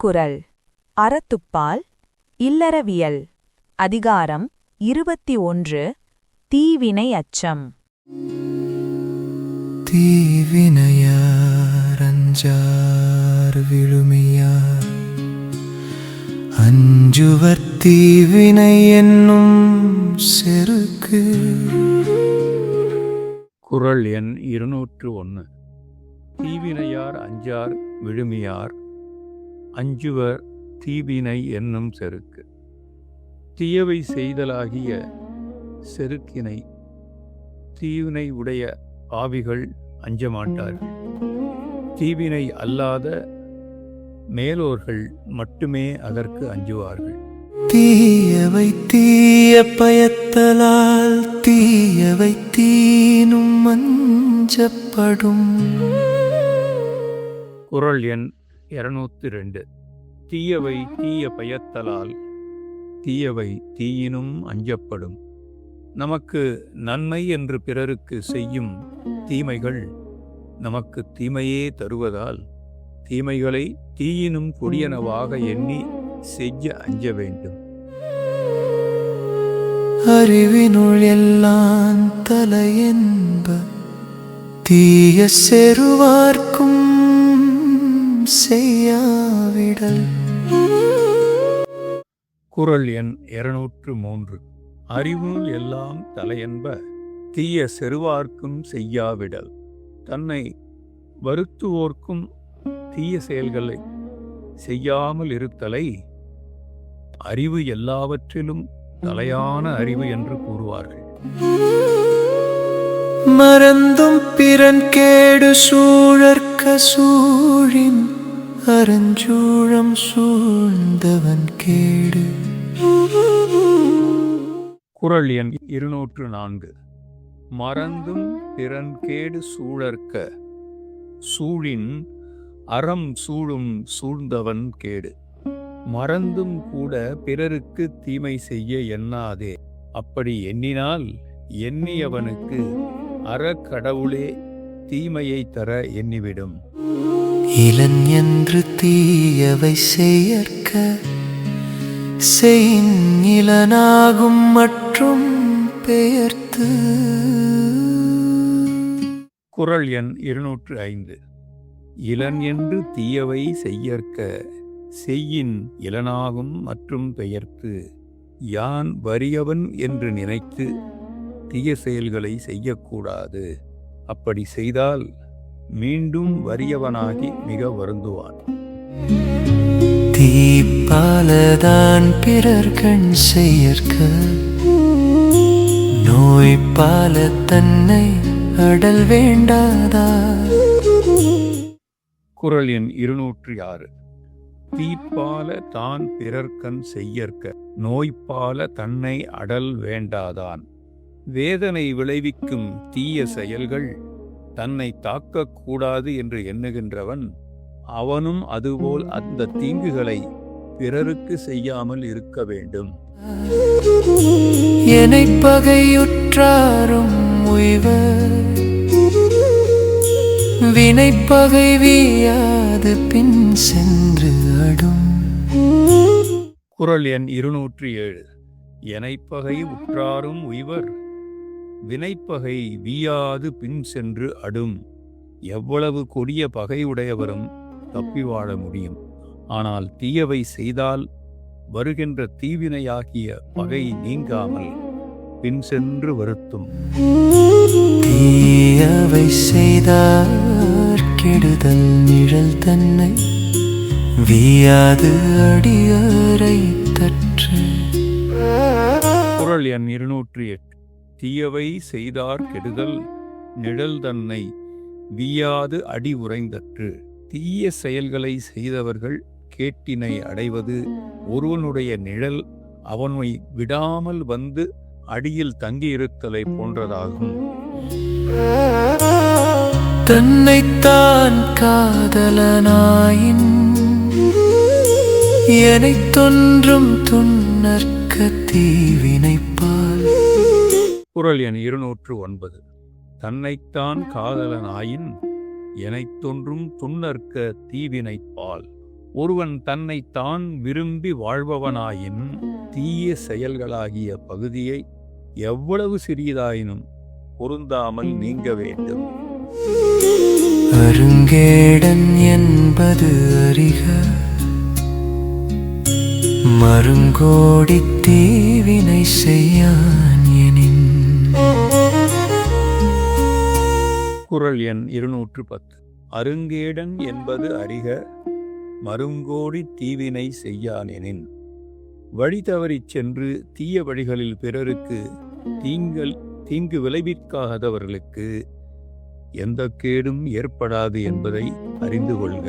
திருக்குறள் அறத்துப்பால் இல்லறவியல் அதிகாரம் 21 தீவினை அச்சம். தீவினையார் அஞ்சார் விழுமியார் அஞ்சுவர் தீவினை என்னும் செருக்கு. குறள் எண் 201. தீவினையார் அஞ்சார் விழுமியார் அஞ்சுவர் தீவினை என்னும் செருக்கு. தீயவை செய்தலாகிய செருக்கினை தீவினை உடைய பாவிகள் அஞ்சமாட்டார்கள். தீவினை அல்லாத மேலோர்கள் மட்டுமே அதற்கு அஞ்சுவார்கள். தீயவை தீய பயத்தலால் தீயவை தீனும் அஞ்சப்படும். குறள் எண் 202. தீயவை தீய பயத்தலால் தீயவை தீயினும் அஞ்சப்படும். நமக்கு நன்மை என்று பிறருக்கு செய்யும் தீமைகள் நமக்கு தீமையே தருவதால் தீமைகளை தீயினும் கொடியனவாக எண்ணி செய்ய அஞ்ச வேண்டும். அறிவினுள் எல்லாம் தலையென்ப தீய செருவார்க்கும் செய்யாவிடல். குறள் எண் 203. அறிவுள் எல்லாம் தலையென்ப தீய செருவார்க்கும் செய்யாவிடல். தன்னை வருத்துவோர்க்கும் தீய செயல்களை செய்யாமல் இருத்தலை அறிவு எல்லாவற்றிலும் தலையான அறிவு என்று கூறுவார்கள். மறந்தும் பிறன் கேடு சூழற்க சூழின் அறஞ்சூழம் சூழ்ந்தவன் கேடு. குறள் எண் 204. மறந்தும் பிறன் கேடு சூழற்க சூழின் அறம் சூழும் சூழ்ந்தவன் கேடு. மறந்தும் கூட பிறருக்கு தீமை செய்ய எண்ணாதே. அப்படி எண்ணினால் எண்ணியவனுக்கு அறக்கடவுளே தீமையை தர எண்ணிவிடும். இளன் என்று தீயவை செய்யற்க செய்யின் இளனாகும் மற்றும் பெயர்த்து. குறள் எண் 205. இளன் என்று தீயவை செய்யற்க செய்யின் இளனாகும் மற்றும் பெயர்த்து. யான் வறியவன் என்று நினைத்து தீய செயல்களை செய்யக்கூடாது. அப்படி செய்தால் மீண்டும் வறியவனாகி மிக வருந்துவான். தீப்பாலதான் பிறர் கண் செய்யற்க நோய்பால தன்னை அடல் வேண்டாதா. குறள் எண் 206. தீப்பால தான் பிறர்கண் செய்யற்க நோய்பால தன்னை அடல் வேண்டாதான். வேதனை விளைவிக்கும் தீய செயல்கள் தன்னை தாக்கக்கூடாது என்று எண்ணுகின்றவன் அவனும் அதுபோல் அந்த தீங்குகளை பிறருக்கு செய்யாமல் இருக்க வேண்டும். என்னை பகையுற்றாரும் உய்வர் வினைப்பகை வீயாது பின் சென்று அடும். குறள் எண் 207. எனைப்பகை உற்றாரும் உய்வர் வினைப்பகை வீயாது பின் சென்று அடும். எவ்வளவு கொடிய பகையுடையவரும் தப்பி வாழ முடியும். ஆனால் தீயவை செய்தால் வருகின்ற தீவினையாகிய பகை நீங்காமல் பின் சென்று வருத்தும். தீயவை செய்தார் கெடுதல் நிழல் தன்னை வீயாது அடியரை தற்று. குறள் எண் 208. தீயவை செய்தார் கெடுதல் நிழல் தன்னை வீயாது அடி உறைந்தற்று. தீய செயல்களை செய்தவர்கள் கேட்டினை அடைவது ஒருவனுடைய நிழல் அவனை விடாமல் வந்து அடியில் தங்கியிருத்தலை போன்றதாகும். தன்னைத்தான் காதலனாயின் எனைத் தொன்றும் துன்னற்க தீவினைப்பால். குறள் எண் 209. தன்னைத்தான் காதலனாயின் எனைத்தொன்றும் துன்னற்க தீவினைப்பால். ஒருவன் தன்னை தான் விரும்பி வாழ்பவனாயின் தீய செயல்களாகிய பகுதியை எவ்வளவு சிறியதாயினும் பொருந்தாமல் நீங்க வேண்டும். அருங்கேடன் என்பது அறிக, மருங்கோடி தீவினை செய்யான் எனின். குறள் எண் 210. அருங்கேடன் என்பது அறிக, மருங்கோடி தீவினை செய்யானெனின். வழி தவறிச் சென்று தீய வழிகளில் பிறருக்கு தீங்கு விளைவிக்காதவர்களுக்கு எந்த கேடும் ஏற்படாது என்பதை அறிந்து கொள்க.